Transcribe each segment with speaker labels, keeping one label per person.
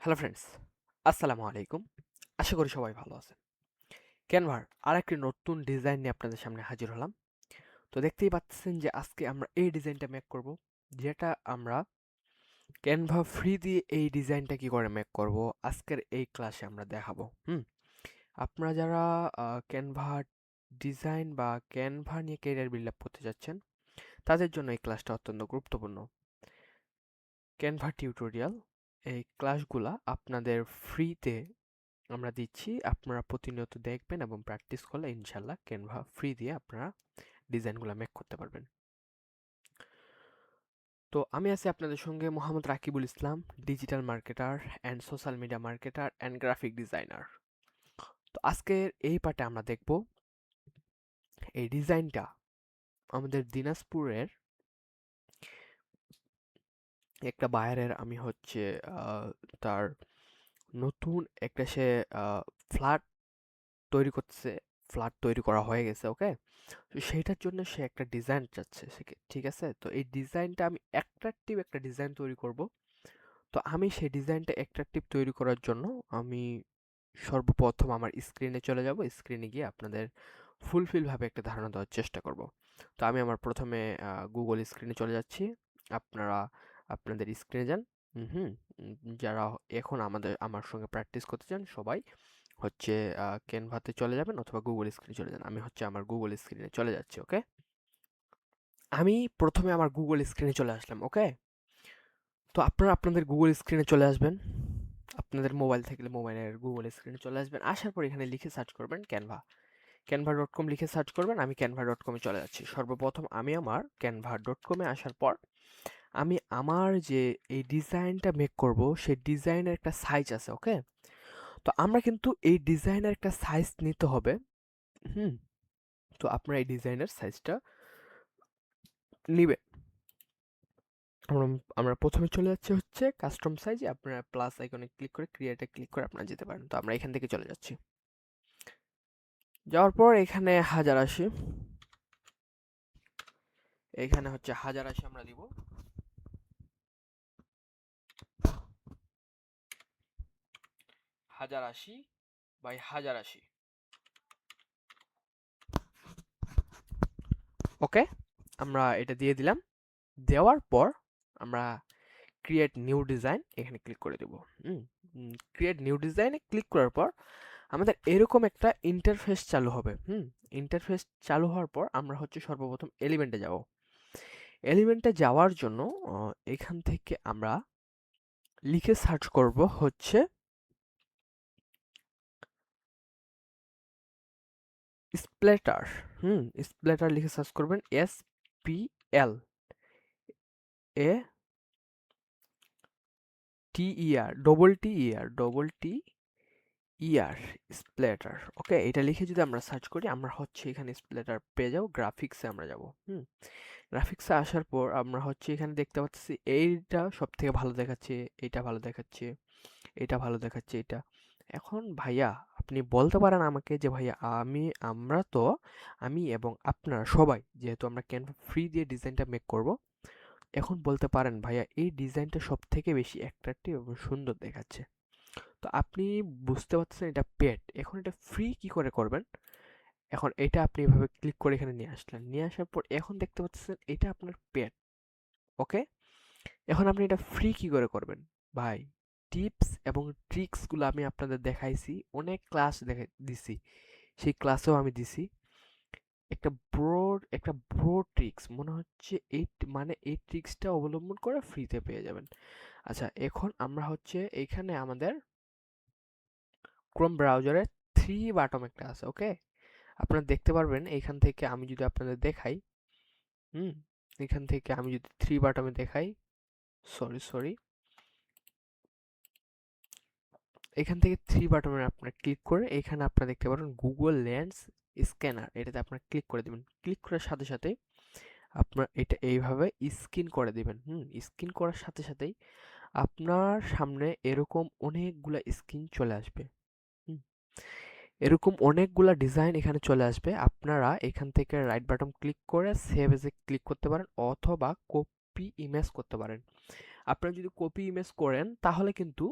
Speaker 1: Hello friends, আসসালামু আলাইকুম। আশা করি সবাই ভালো আছেন। ক্যানভার আরেকটি নতুন ডিজাইন নিয়ে আপনাদের সামনে হাজির হলাম। তো দেখতেই পাচ্ছেন যে আজকে আমরা এই ডিজাইনটা মেক করব, যেটা আমরা ক্যানভা ফ্রি দিয়ে এই ডিজাইনটা কি করে মেক করব আজকের এই ক্লাসে আমরা দেখাবো। আপনারা যারা ক্যানভা ডিজাইন বা ক্যানভা নিয়ে ক্যারিয়ার বিল্ড আপ করতে যাচ্ছেন, তাদের জন্য এই ক্লাসটা অত্যন্ত গুরুত্বপূর্ণ। ক্যানভা টিউটোরিয়াল এই ক্লাসগুলা আপনাদের ফ্রিতে আমরা দিচ্ছি, আপনারা প্রতিনিয়ত দেখবেন এবং প্র্যাকটিস করলে ইনশাল্লাহ ক্যানভা ফ্রি দিয়ে আপনারা ডিজাইনগুলো মেক করতে পারবেন। তো আমি আছি আপনাদের সঙ্গে Mohammad Rakibul Islam, digital marketer and social media marketer and graphic designer. তো আজকের এই পার্টে আমরা দেখব এই ডিজাইনটা আমাদের দিনাজপুরের একটা বায়ারের। আমি হচ্ছে তার নতুন একটা সে ফ্ল্যাট তৈরি করতেছে, ফ্ল্যাট তৈরি করা হয়ে গেছে, ওকে। তো সেইটার জন্য সে একটা ডিজাইন চাচ্ছে সে, ঠিক আছে। তো এই ডিজাইনটা আমি অ্যাট্রাকটিভ একটা ডিজাইন তৈরি করব। তো আমি সেই ডিজাইনটা অ্যাট্রাকটিভ তৈরি করার জন্য আমি সর্বপ্রথম আমার স্ক্রিনে চলে যাব। স্ক্রিনে গিয়ে আপনাদের ফুলফিলভাবে একটা ধারণা দেওয়ার চেষ্টা করব। তো আমি আমার প্রথমে গুগল স্ক্রিনে চলে যাচ্ছি। আপনারা আপনাদের স্ক্রিনে যান। হুম যারা এখন আমার সঙ্গে প্র্যাকটিস করতে চান সবাই হচ্ছে ক্যানভাতে চলে যাবেন অথবা গুগল স্ক্রিনে চলে যান। আমি হচ্ছে আমার গুগল স্ক্রিনে চলে যাচ্ছি, ওকে। আমি প্রথমে আমার গুগল স্ক্রিনে চলে আসলাম, ওকে। তো আপনারা আপনাদের গুগল স্ক্রিনে চলে আসবেন। আপনাদের মোবাইল থাকলে মোবাইলের গুগল স্ক্রিনে চলে আসবেন। আসার পর এখানে লিখে সার্চ করবেন ক্যানভা, canva.com লিখে সার্চ করবেন। আমি canva.com-এ চলে যাচ্ছি। সর্বপ্রথম আমি আমার canva.com-এ আসার পর আমি আমার যে এই ডিজাইনটা মেক করব সেই ডিজাইনের একটা সাইজ আছে, ওকে। তো আমরা কিন্তু এই ডিজাইনের একটা সাইজ নিতে হবে। হুম তো আপনারা এই ডিজাইনের সাইজটা নিবেন। আমরা আমরা প্রথমে চলে যাচ্ছি হচ্ছে কাস্টম সাইজে। আপনারা প্লাস আইকনে ক্লিক করে ক্রিয়েটে ক্লিক করে আপনারা যেতে পারেন। তো আমরা এখান থেকে চলে যাচ্ছি। যাওয়ার পর এখানে 1080, এখানে হচ্ছে 1080 আমরা দিব। 1080 বাই 1080, ওকে। আমরা এটা দিয়ে দিলাম। দেওয়ার পর আমরা ক্রিয়েট নিউ ডিজাইন এখানে ক্লিক করে দেব। ক্রিয়েট নিউ ডিজাইনে ক্লিক করার পর আমাদের এরকম একটা ইন্টারফেস চালু হবে। ইন্টারফেস চালু হওয়ার পর আমরা হচ্ছে সর্বপ্রথম এলিমেন্টে যাব। এলিমেন্টে যাওয়ার জন্য এখান থেকে আমরা লিখে সার্চ করব হচ্ছে স্প্ল্যাটার। স্প্ল্যাটার লিখে সার্চ করবেন, SPL এ TER, ডবল টি ইয়ার স্প্ল্যাটার, ওকে। এটা লিখে যদি আমরা সার্চ করি আমরা হচ্ছে এখানে স্প্ল্যাটার পেয়ে যাবো। গ্রাফিক্সে আমরা যাব। গ্রাফিক্সে আসার পর আমরা হচ্ছে এখানে দেখতে পাচ্ছি এইটা সব থেকে ভালো দেখাচ্ছে, এইটা ভালো দেখাচ্ছে, এটা ভালো দেখাচ্ছে, এটা। এখন ভাইয়া আপনি বলতে পারেন আমাকে যে ভাইয়া আমরা তো আমি এবং আপনারা সবাই যেহেতু আমরা ক্যানভা ফ্রি দিয়ে ডিজাইনটা মেক করব, এখন বলতে পারেন ভাইয়া এই ডিজাইনটা সব থেকে বেশি অ্যাট্রাকটিভ এবং সুন্দর দেখাচ্ছে। তো আপনি বুঝতে পারছেন এটা পেড, এখন এটা ফ্রি কি করে করবেন। এখন এটা আপনি এভাবে ক্লিক করে এখানে নিয়ে আসলেন, নিয়ে আসার পর এখন দেখতে পাচ্ছেন এটা আপনার পেড, ওকে। এখন আপনি এটা ফ্রি কি করে করবেন ভাই। টিপস এবং ট্রিক্সগুলো আমি আপনাদের দেখাইছি, অনেক ক্লাস দিছি, সেই ক্লাসেও আমি দিছি। একটা ব্রড ট্রিক্স মনে হচ্ছে মানে এই ট্রিক্সটা অবলম্বন করে ফ্রিতে পেয়ে যাবেন। আচ্ছা, এখন আমরা হচ্ছে এখানে আমাদের ক্রোম ব্রাউজারে থ্রি বাটম একটা আছে, ওকে। আপনারা দেখতে পারবেন এখান থেকে আমি যদি আপনাদের দেখাই। হুম এখান থেকে আমি যদি থ্রি বাটমে দেখাই, সরি, এখান থেকে থ্রি বাটনে আপনার ক্লিক করে এখানে আপনারা দেখতে পারেন গুগল লেন্স স্ক্যানার, এটাতে আপনার ক্লিক করে দেবেন। ক্লিক করার সাথে সাথে আপনার এটা এইভাবে স্ক্যান করে দিবেন। স্ক্যান করার সাথে সাথেই আপনার সামনে এরকম অনেকগুলা স্ক্রিন চলে আসবে। হুম এরকম অনেকগুলা ডিজাইন এখানে চলে আসবে। আপনারা এখান থেকে রাইট বাটন ক্লিক করে সেভ এজে ক্লিক করতে পারেন অথবা কপি ইমেজ করতে পারেন। আপনারা যদি কপি ইমেজ করেন তাহলে কিন্তু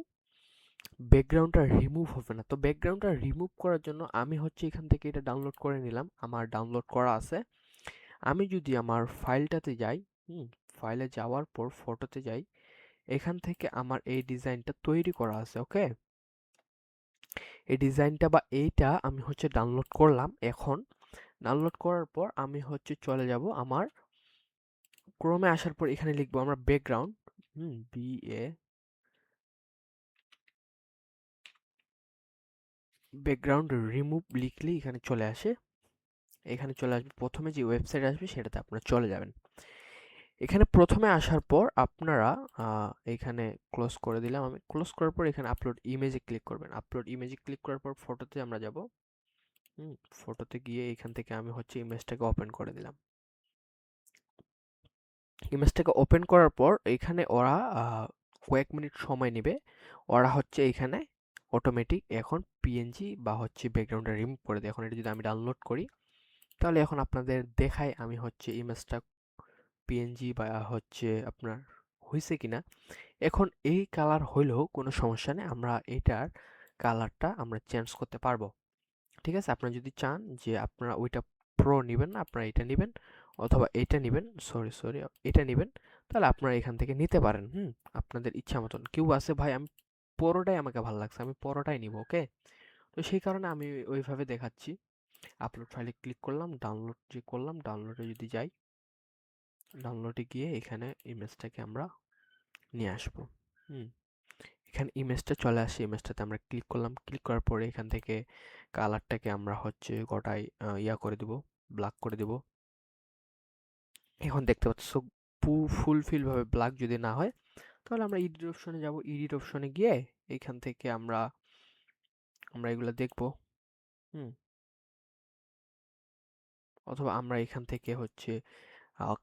Speaker 1: ব্যাকগ্রাউন্ডটা রিমুভ হবে না। তো ব্যাকগ্রাউন্ডটা রিমুভ করার জন্য আমি হচ্ছে এখান থেকে এটা ডাউনলোড করে নিলাম, আমার ডাউনলোড করা আছে। আমি যদি আমার ফাইলটাতে যাই, ফাইলে যাওয়ার পর ফটোতে যাই, এখান থেকে আমার এই ডিজাইনটা তৈরি করা আছে, ওকে। এই ডিজাইনটা বা এইটা আমি হচ্ছে ডাউনলোড করলাম। এখন ডাউনলোড করার পর আমি হচ্ছে চলে যাব আমার ক্রোমে, আসার পর এখানে লিখবো আমরা background, B A, background remove লিখলেই এখানে চলে আসে। এখানে চলে আসবে, প্রথমে যে ওয়েবসাইট আসবে সেটাতে আপনারা চলে যাবেন। এখানে প্রথমে আসার পর আপনারা এখানে ক্লোজ করে দিলাম আমি। ক্লোজ করার পর এখানে আপলোড ইমেজে ক্লিক করবেন। আপলোড ইমেজে ক্লিক করার পর ফটোতে আমরা যাব। ফটোতে গিয়ে এখান থেকে আমি হচ্ছে ইমেজটাকে ওপেন করে দিলাম। ইমেজটাকে ওপেন করার পর এখানে ওরা কয়েক মিনিট সময় নেবে। ওরা হচ্ছে এখানে অটোমেটিক এখন পিএনজি বা হচ্ছে ব্যাকগ্রাউন্ডটা রিমুভ করে দেয়। এখন এটা যদি আমি ডাউনলোড করি, তাহলে এখন আপনাদের দেখায় আমি হচ্ছে ইমেজটা পিএনজি বা হচ্ছে আপনার হয়েছে কিনা। এখন এই কালার হইলেও কোনো সমস্যা নেই, আমরা এটার কালারটা আমরা চেঞ্জ করতে পারবো। ঠিক আছে, আপনারা যদি চান যে আপনারা ওইটা প্রো নেবেন না, আপনারা এটা নেবেন, অথবা এটা নেবেন, সরি সরি এটা নেবেন, তাহলে আপনারা এখান থেকে নিতে পারেন। আপনাদের ইচ্ছা মতন। কেউ আছে ভাই আমি পরোটাই আমাকে ভালো লাগছে, আমি পরোটাই নিব, ওকে। তো সেই কারণে আমি ওইভাবে দেখাচ্ছি। আপলোড ফাইলে ক্লিক করলাম, ডাউনলোড যে করলাম, ডাউনলোডে যদি যাই, ডাউনলোডে গিয়ে এখানে ইমেজটাকে আমরা নিয়ে আসবো। হুম এখানে ইমেজটা চলে আসে, ইমেজটাতে আমরা ক্লিক করলাম। ক্লিক করার পরে এখান থেকে কালারটাকে আমরা হচ্ছে গোটাই ইয়া করে দিব, ব্ল্যাক করে দিব। এখন দেখতে পাচ্ছ ফুলফিল ভাবে ব্ল্যাক যদি না হয়, তাহলে আমরা এডিট অপশনে যাব। এডিট অপশনে গিয়ে এখান থেকে আমরা আমরা এগুলো দেখব। হুম অথবা আমরা এখান থেকে হচ্ছে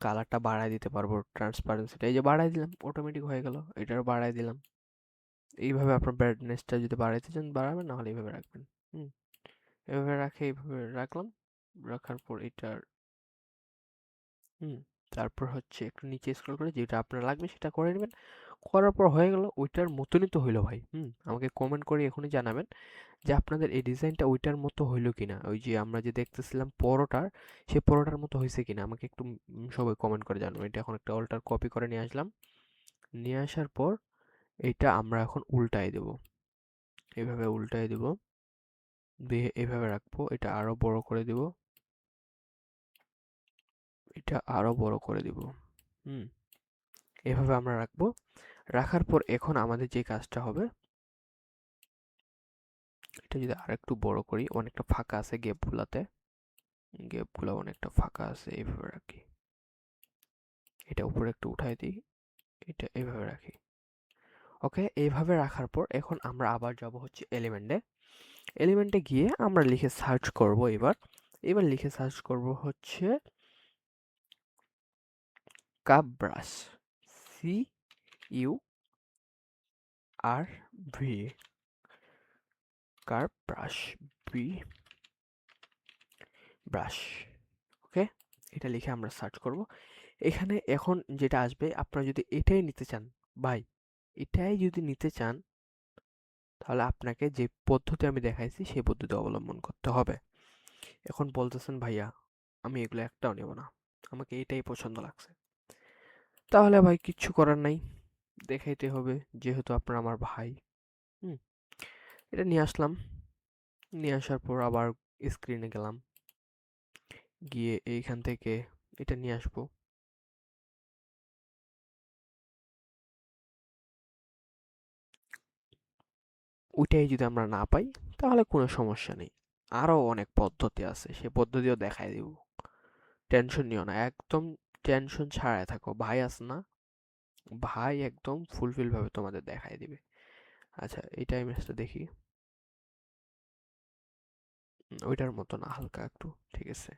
Speaker 1: কালারটা বাড়ায় দিতে পারবো, ট্রান্সপারেন্সিটা এই যে বাড়ায় দিলাম, অটোমেটিক হয়ে গেল। এটারও বাড়ায় দিলাম। এইভাবে আপনার ব্রাইটনেসটা যদি বাড়াইতে চান বাড়াবেন, নাহলে এইভাবে রাখবেন। হুম এভাবে রাখে, এইভাবে রাখলাম। রাখার পর এটার হুম তারপর হচ্ছে একটু নিচে স্ক্রল করে যেটা আপনার লাগবে সেটা করে নেবেন। করার পর হয়ে গেল, ওইটার মতনই তো হইলো ভাই। আমাকে কমেন্ট করে এখনই জানাবেন যে আপনাদের এই ডিজাইনটা ওইটার মতো হইলো কিনা, ওই যে আমরা যে দেখতেছিলাম পরোটার, সেই পরোটার মতো হয়েছে কিনা আমাকে একটু সবাই কমেন্ট করে জানাবেন। এটা এখন একটা অল্টার কপি করে নিয়ে আসলাম। নিয়ে আসার পর এটা আমরা এখন উল্টায় দেব, এইভাবে উল্টায় দেব, দিয়ে এভাবে রাখবো। এটা আরো বড় করে দিব, এটা আরো বড় করে দিব। হুম এভাবে আমরা রাখবো। রাখার পর এখন আমাদের যে কাজটা হবে, এটা যদি আরেকটু বড় করি, অনেকটা ফাঁকা আছে গ্যাপগুলাতে, গ্যাপগুলো অনেকটা ফাঁকা আছে, এইভাবে রাখি। এটা উপরে একটু উঠাই দিই, এটা এইভাবে রাখি। ওকে, এইভাবে রাখার পর এখন আমরা আবার যাব হচ্ছে এলিমেন্টে। এলিমেন্টে গিয়ে আমরা লিখে সার্চ করব। এবার এবার লিখে সার্চ করব হচ্ছে cup brush, CURV, curve brush, B brush. Okay, এটা লিখে আমরা সার্চ করব। এখানে এখন যেটা আসবে, আপনারা যদি এটাই নিতে চান ভাই, এটাই যদি নিতে চান, তাহলে আপনাকে যে পদ্ধতি আমি দেখাইছি সেই পদ্ধতি অবলম্বন করতে হবে। এখন বলতেছেন ভাইয়া আমি এগুলো একটাও নেব না, আমাকে এটাই পছন্দ লাগছে, তাহলে ভাই কিচ্ছু করার নাই, দেখাইতে হবে, যেহেতু আপনারা আমার ভাই। হুম এটা নিয়ে আসলাম। নিয়ে আসার পর আবার স্ক্রিনে গেলাম, গিয়ে এইখান থেকে এটা নিয়ে আসবো। ওইটাই যদি আমরা না পাই, তাহলে কোনো সমস্যা নেই, আরো অনেক পদ্ধতি আছে, সে পদ্ধতিও দেখাই দিব। টেনশন নিও না, একদম টেনশন ছাড়াই থাকো, ভাই আছে না, ভাই একদম ফুলফিল ভাবে তোমাদের দেখাই দিবে। আচ্ছা এই ইমেজটা দেখি। ওইটার মতো না, হালকা একটু, ঠিক আছে।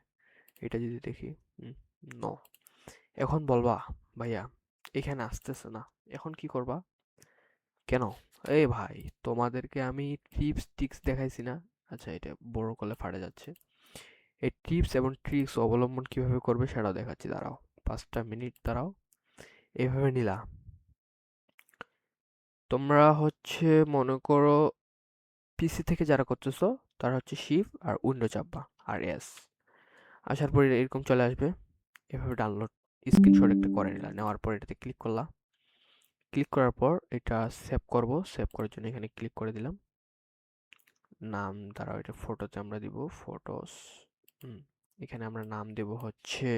Speaker 1: এটা যদি দেখি, নো। এখন বলবা ভাইয়া এখানে আসতেছে না, এখন কি করবা? কেন? এই ভাই তোমাদেরকে আমি টিপস টিক্স দেখাইছি না? আচ্ছা এটা বড় করলে ফাটে যাচ্ছে। এই টিপস এবং ট্রিক্স অবলম্বন কিভাবে করবে সেটাও দেখাচ্ছি, দাঁড়াও 5টা মিনিট দাঁড়াও। এইভাবে নিলা, তোমরা হচ্ছে মনে করো পিসি থেকে যারা করতেছো তারা হচ্ছে শিফট আর উইন্ডো চাপবা আর এস, আসার পরে এরকম চলে আসবে। এভাবে ডাউনলোড স্ক্রিনশট একটা করে নিলাম, নেওয়ার পর এটাতে ক্লিক করলাম। ক্লিক করার পর এটা সেভ করব, সেভ করার জন্য এখানে ক্লিক করে দিলাম। নাম দ্বারা এটা ফটোতে আমরা দিব ফটোস। এখানে আমরা নাম দেব হচ্ছে,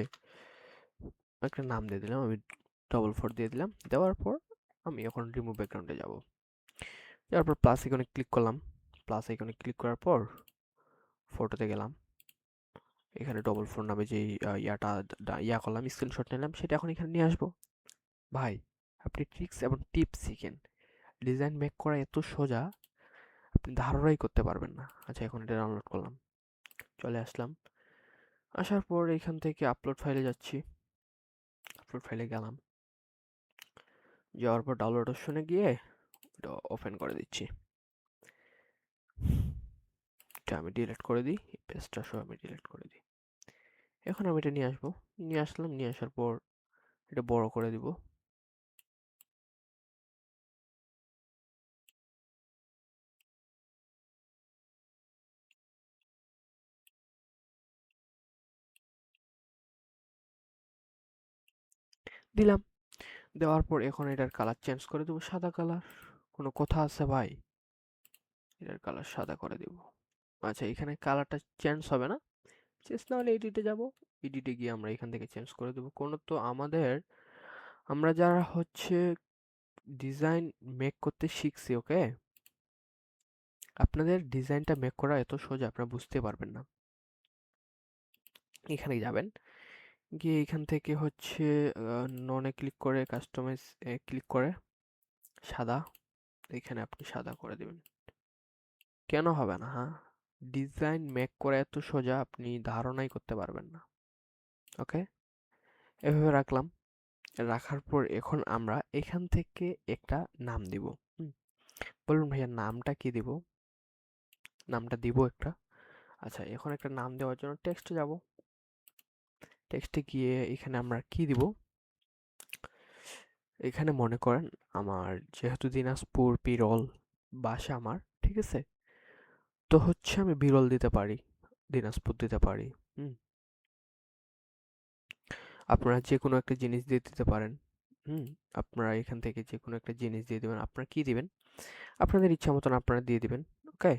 Speaker 1: একটা নাম দিয়ে দিলাম আমি, ডবল ফোর দিয়ে দিলাম। দেওয়ার পর আমি এখন রিমুভ ব্যাকগ্রাউন্ডে যাব। যাওয়ার পর প্লাস আইকনে ক্লিক করলাম। প্লাস আইকনে ক্লিক করার পর ফটোতে গেলাম। এখানে ডবল ফোর নামে যে ইয়া করলাম, স্ক্রিনশট নিলাম, সেটা এখন এখানে নিয়ে আসবো। ভাই, আপনি ট্রিক্স এবং টিপস শিখেন, ডিজাইন মেক করা এত সোজা, আপনি ধারণাই করতে পারবেন না। আচ্ছা, এখন এটা ডাউনলোড করলাম, চলে আসলাম। আসার পর এখান থেকে আপলোড ফাইলে যাচ্ছি। আপলোড ফাইলে গেলাম, যাওয়ার পর ডাউনলোড অপশনে গিয়ে এটা ওপেন করে দিচ্ছি। এটা আমি ডিলিট করে দিই, পেজটা সহ আমি ডিলিট করে দিই। এখন আমি এটা নিয়ে আসবো, নিয়ে আসলাম, নিয়ে আসার পর এটা বড় করে দিব। দিলাম, দেওয়ার পর এখন এটার কালার চেঞ্জ করে দেবো সাদা কালার। কোনো কথা আছে ভাই? এটার কালার সাদা করে দেব। আচ্ছা, এখানে কালারটা চেঞ্জ হবে না, চেঞ্জ না হলে এডিটে যাব। এডিটে গিয়ে আমরা এখান থেকে চেঞ্জ করে দেবো। কোনো তো আমাদের, আমরা যারা হচ্ছে ডিজাইন মেক করতে শিখছি, ওকে, আপনাদের ডিজাইনটা মেক করা এত সোজা আপনারা বুঝতে পারবেন না। এখানে যাবেন, গিয়ে এখান থেকে হচ্ছে ননে ক্লিক করে কাস্টমাইজ ক্লিক করে সাদা, এখানে আপনি সাদা করে দেবেন। কেন হবে না? হ্যাঁ, ডিজাইন মেক করা এত সোজা, আপনি ধারণাই করতে পারবেন না। ওকে, এভাবে রাখলাম। রাখার পর এখন আমরা এখান থেকে একটা নাম দিব। হুম, বলুন ভাইয়া নামটা কি দিব? নামটা দিব একটা। আচ্ছা, এখন একটা নাম দেওয়ার জন্য টেক্সটে যাব। টেক্সটে গিয়ে এখানে আমরা কি দিব? এখানে মনে করেন আমার যেহেতু দিনাজপুর বিরল বাসা আমার, ঠিক আছে, তো হচ্ছে আমি বিরল দিতে পারি, দিনাজপুর দিতে পারি। হুম, আপনারা যে কোনো একটা জিনিস দিয়ে দিতে পারেন। হুম, আপনারা এখান থেকে যে কোনো একটা জিনিস দিয়ে দিবেন। আপনারা কি দিবেন? আপনাদের ইচ্ছা মতন আপনারা দিয়ে দিবেন। ওকে,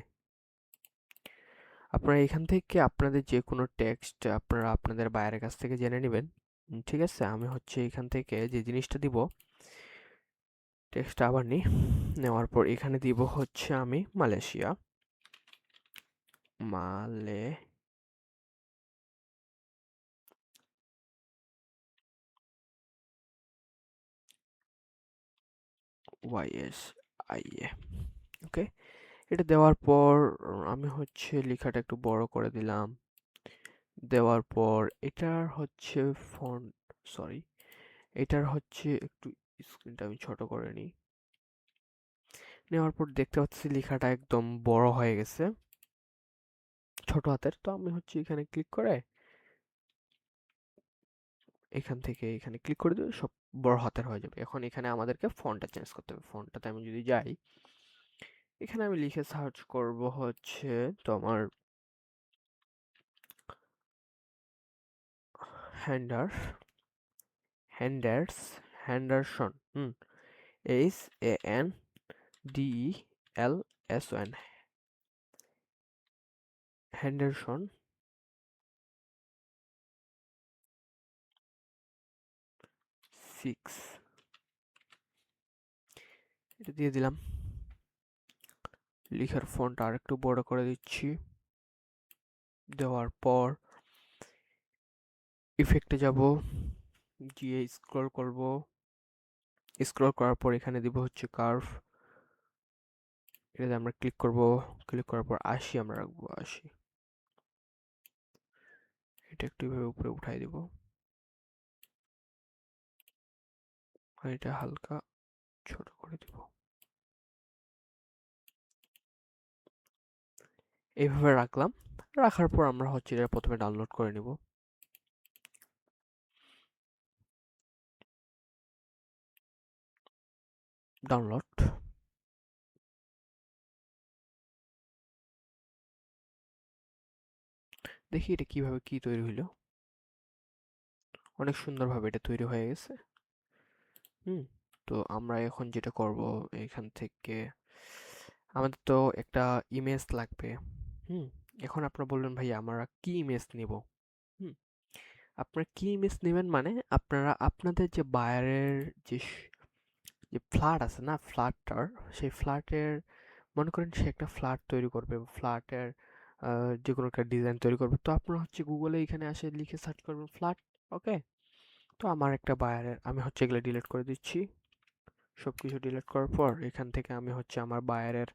Speaker 1: আপনারা এখান থেকে আপনাদের যে কোনো টেক্সট আপনারা আপনাদের বাইরের কাছ থেকে জেনে নেবেন। ঠিক আছে, আমি হচ্ছে এখান থেকে যে জিনিসটা দিব, টেক্সটটা আবার নিই। নেওয়ার পর এখানে দিব হচ্ছে আমি মালয়েশিয়া। মালে ওয়াইএস আইএ। ওকে, এটা দেওয়ার পর আমি হচ্ছে লেখাটা একটু বড় করে দিলাম। দেওয়ার পর এটার হচ্ছে ফন্ট, সরি, এটার হচ্ছে একটু স্ক্রিনটা আমি ছোট করে নিই। নেওয়ার পর দেখতে পাচ্ছি লেখাটা একদম বড় হয়ে গেছে, ছোট হাতের। তো আমি হচ্ছে এখানে ক্লিক করে এখান থেকে এখানে ক্লিক করে দেবো, সব বড় হাতের হয়ে যাবে। এখন এখানে আমাদেরকে ফন্টটা চেঞ্জ করতে হবে। ফন্টটাতে আমি যদি যাই, এখানে আমি লিখে সার্চ করব হচ্ছে তোমার hander, handers, Henderson. HANDELSON, Henderson 6, এটা দিয়ে দিলাম। লিখার ফন্ট আর একটু বড় করে দিচ্ছি। দেওয়ার পর ইফেক্টে যাব, গিয়ে স্ক্রল করব। স্ক্রল করার পর এখানে দিব হচ্ছে কার্ভ, এটাতে আমরা ক্লিক করব। ক্লিক করার পর 80 আমরা রাখবো, 80। এটা একটু এভাবে উপরে উঠাই দিব, আর এটা হালকা ছোট করে দিব। এইভাবে রাখলাম। রাখার পর আমরা হচ্ছে এটা প্রথমে ডাউনলোড করে নিব। ডাউনলোড, দেখি এটা কিভাবে কি তৈরি হইলো। অনেক সুন্দরভাবে এটা তৈরি হয়ে গেছে। হুম। তো আমরা এখন যেটা করব, এখান থেকে আমাদের তো একটা ইমেজ লাগবে। হুম। এখন আপনারা বললেন ভাই আমরা কি ইমেজ নিব? হুম। আপনারা কি ইমেজ নেবেন মানে আপনারা আপনাদের যে বায়ারের যে যে ফ্ল্যাট আছে না, ফ্ল্যাটটার, সেই ফ্ল্যাটের, মনে করেন সে একটা ফ্ল্যাট তৈরি করবে, ফ্ল্যাটের যে কোনো একটা ডিজাইন তৈরি করবে। তো আপনারা হচ্ছে গুগলে এখানে আসে লিখে সার্চ করবেন ফ্ল্যাট। ওকে। তো আমার একটা বায়ারের আমি হচ্ছে এগুলো ডিলিট করে দিচ্ছি। সবকিছু ডিলিট করার পর এখান থেকে আমি হচ্ছে আমার বায়ারের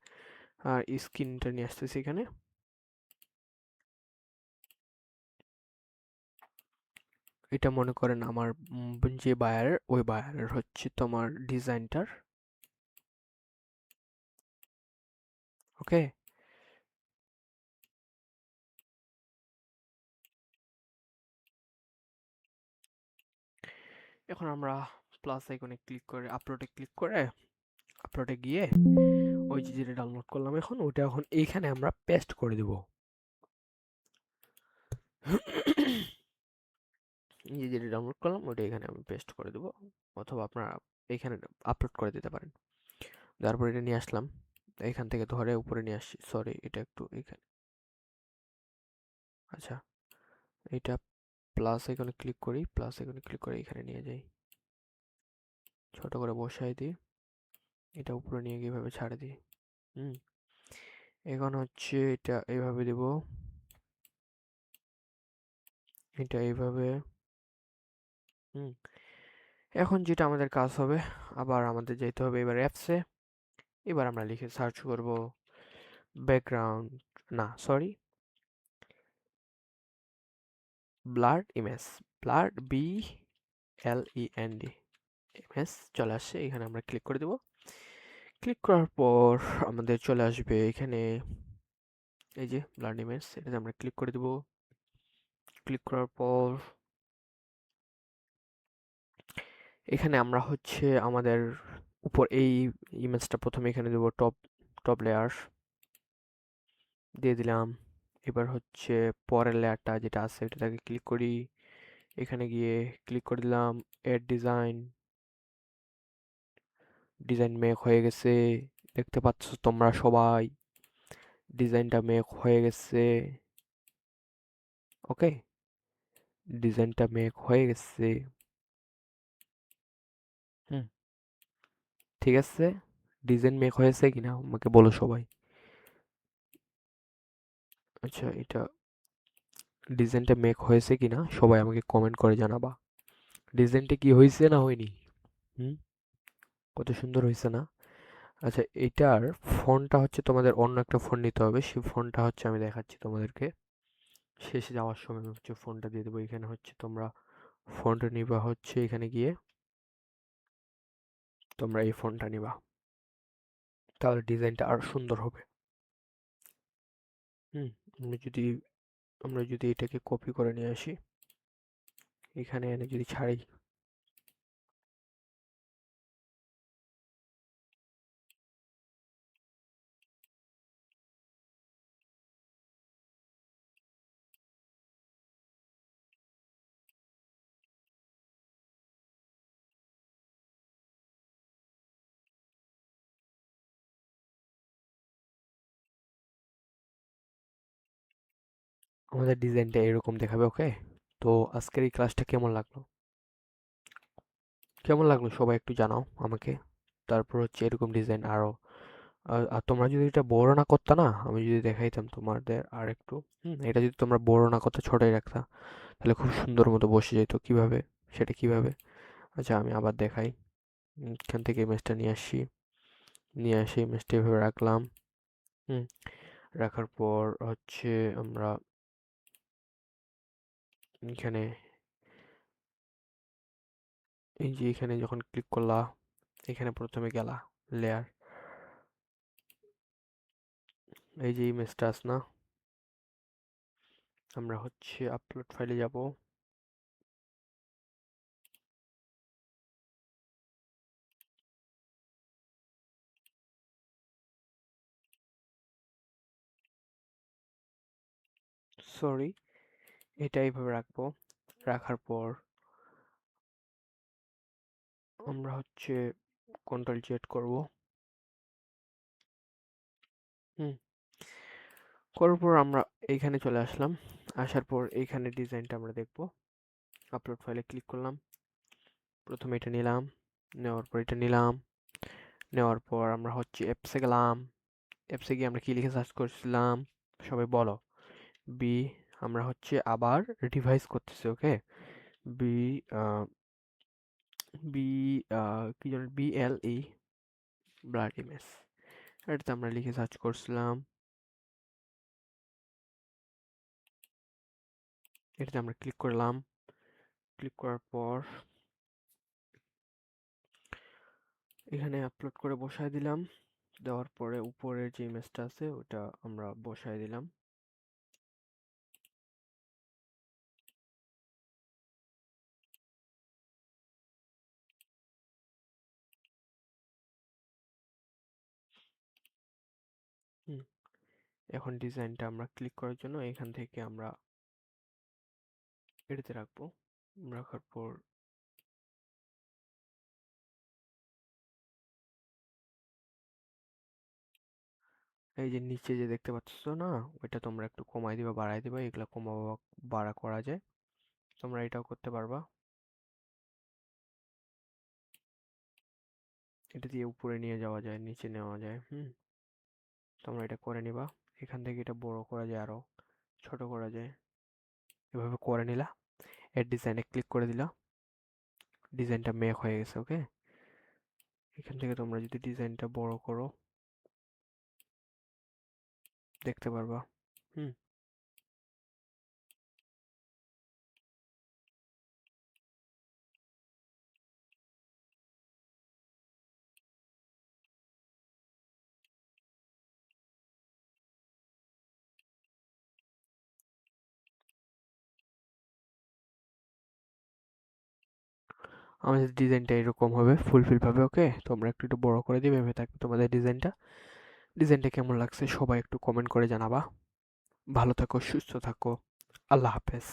Speaker 1: স্ক্রিনটা নিয়ে আসতেছি এখানে। এটা মনে করেন আমার যে বায়ারের, ওই বায়ারের হচ্ছে তোমার ডিজাইনটার। ওকে। এখন আমরা প্লাস আইকনে ক্লিক করে আপলোডে ক্লিক করে আপলোডে গিয়ে ওই যে যেটা ডাউনলোড করলাম এখন ওটা এখন এইখানে আমরা পেস্ট করে দেব। এই যে যেটা ডাউনলোড করলাম ওটা এখানে আমি পেস্ট করে দেব, অথবা আপনারা এখানে আপলোড করে দিতে পারেন। তারপর এটা নিয়ে আসলাম, এখান থেকে ধরে উপরে নিয়ে আসছি। সরি, এটা একটু এখানে। আচ্ছা, এটা প্লাস আইকনে ক্লিক করি, প্লাস আইকনে ক্লিক করে এখানে নিয়ে যাই, ছোট করে বসাই দিই, এটা উপরে নিয়ে গিয়ে এভাবে ছাড়ে দিই। হুম। এখন হচ্ছে এটা এইভাবে দেব, এটা এইভাবে। হুম। এখন যেটা আমাদের কাজ হবে, আবার আমাদের যেতে হবে এবার অ্যাপসে। এবার আমরা লিখে সার্চ করব ব্যাকগ্রাউন্ড, না sorry, blurred image, blurred BLEND image চলে আসছে, এখানে আমরা ক্লিক করে দেব। ক্লিক করার পর আমাদের চলে আসবে এখানে এই যে ব্লার্ড ইমেজ, এটাতে আমরা ক্লিক করে দেব। ক্লিক করার পর এখানে আমরা হচ্ছে আমাদের উপর এই ইমেজটা প্রথমে এখানে দেব, টপ টপ লেয়ার দিয়ে দিলাম। এবার হচ্ছে পরের লেয়ারটা যেটা আছে এটাকে ক্লিক করি, এখানে গিয়ে ক্লিক করে দিলাম এড ডিজাইন। ডিজাইন মেক হয়ে গেছে, দেখতে পাচ্ছ তোমরা সবাই ডিজাইনটা মেক হয়ে গেছে। ওকে, ডিজাইনটা মেক হয়ে গেছে। হুম। ঠিক আছে, ডিজাইন মেক হয়েছে কিনা আমাকে বলো সবাই। আচ্ছা, এটা ডিজাইনটা মেক হয়েছে কিনা সবাই আমাকে কমেন্ট করে জানাবা। ডিজাইনটা কি হয়েছে না হয়নি? হুম। কত সুন্দর হয়েছে না? আচ্ছা, এটার ফন্টটা হচ্ছে তোমাদের অন্য একটা ফোন নিতে হবে, সেই ফোনটা হচ্ছে আমি দেখাচ্ছি তোমাদেরকে। শেষে যাওয়ার সময় আমি হচ্ছে ফোনটা দিয়ে দেবো। এখানে হচ্ছে তোমরা ফোনটা নিবা, হচ্ছে এখানে গিয়ে তোমরা এই ফোনটা নিবা, তাহলে ডিজাইনটা আরো সুন্দর হবে। হুম। আমরা যদি আমরা যদি এটাকে কপি করে নিয়ে আসি, এখানে এনে যদি ছাড়ি, আমাদের ডিজাইনটা এরকম দেখাবে। ওকে। তো আজকের এই ক্লাসটা কেমন লাগলো? কেমন লাগলো সবাই একটু জানাও আমাকে। তারপর হচ্ছে এরকম ডিজাইন আরো, আর তোমরা যদি এটা বড় না করতে, না আমি যদি দেখাইতাম তোমাদের আর একটু, এটা যদি তোমরা বড় না করতে ছোটই রাখতা, তাহলে খুব সুন্দর মতো বসে যেত। কিভাবে, সেটা কিভাবে? আচ্ছা, আমি আবার দেখাই। এখান থেকে ইমেজটা নিয়ে আসি, নিয়ে এসে ইমেজটা এভাবে রাখলাম। হুম। রাখার পর হচ্ছে আমরা এখানে, এই যে এখানে যখন ক্লিক করলা, এখানে প্রথমে গেলা লেয়ার, এই যে ইমেজটা আছে না, আমরা হচ্ছে আপলোড ফাইলে যাব। সরি, এটা এইভাবে রাখবো। রাখার পর আমরা হচ্ছে কন্ট্রোল জেড করব। হুম, করার পর আমরা এইখানে চলে আসলাম। আসার পর এইখানে ডিজাইনটা আমরা দেখব। আপলোড ফাইলে ক্লিক করলাম। প্রথমে এটা নিলাম, নেওয়ার পর এটা নিলাম, নেওয়ার পর আমরা হচ্ছে অ্যাপসে গেলাম। অ্যাপসে গিয়ে আমরা কি লিখে সার্চ করছিলাম সবাই বলো? বি, আমরা হচ্ছে আবার রিভাইজ করতেছি, ওকে? বি বি কি যেন, BLE, ব্লাড ইমেজ। এটাতে আমরা লিখে সার্চ করছিলাম। এটাতে আমরা ক্লিক করলাম। ক্লিক করার পর এখানে আপলোড করে বসায় দিলাম। দেওয়ার পরে উপরের যে ইমেজটা আছে ওটা আমরা বসায় দিলাম। হুম, এখন ডিজাইনটা আমরা ক্লিক করার জন্য এখান থেকে আমরা এটাতে রাখবো। রাখার পর এই যে নিচে যে দেখতে পাচ্ছ না, ওইটা তোমরা একটু কমাই দিবা, বাড়াই দিবা। এগুলা কমাবা বাড়া করা যায়, তোমরা এটাও করতে পারবা। এটা দিয়ে উপরে নিয়ে যাওয়া যায়, নিচে নেওয়া যায়। তোমরা এটা করে নিবা। এখান থেকে এটা বড় করা যায়, আরো ছোট করা যায়। এভাবে করে নিলা। এর ডিজাইনে ক্লিক করে দিলা। ডিজাইনটা মেক হয়ে গেছে, ওকে? এখান থেকে তোমরা যদি ডিজাইনটা বড় করো দেখতে পারবা। হুম, আমাদের ডিজাইনটা এরকম হবে ফুলফিল ভাবে, ওকে? তোমরা একটু একটু বড় করে দিবে, ভেবে থাকবে তোমাদের ডিজাইনটা। ডিজাইনটা কেমন লাগছে সবাই একটু কমেন্ট করে জানাবা। ভালো থাকো, সুস্থ থাকো। আল্লাহ হাফেজ।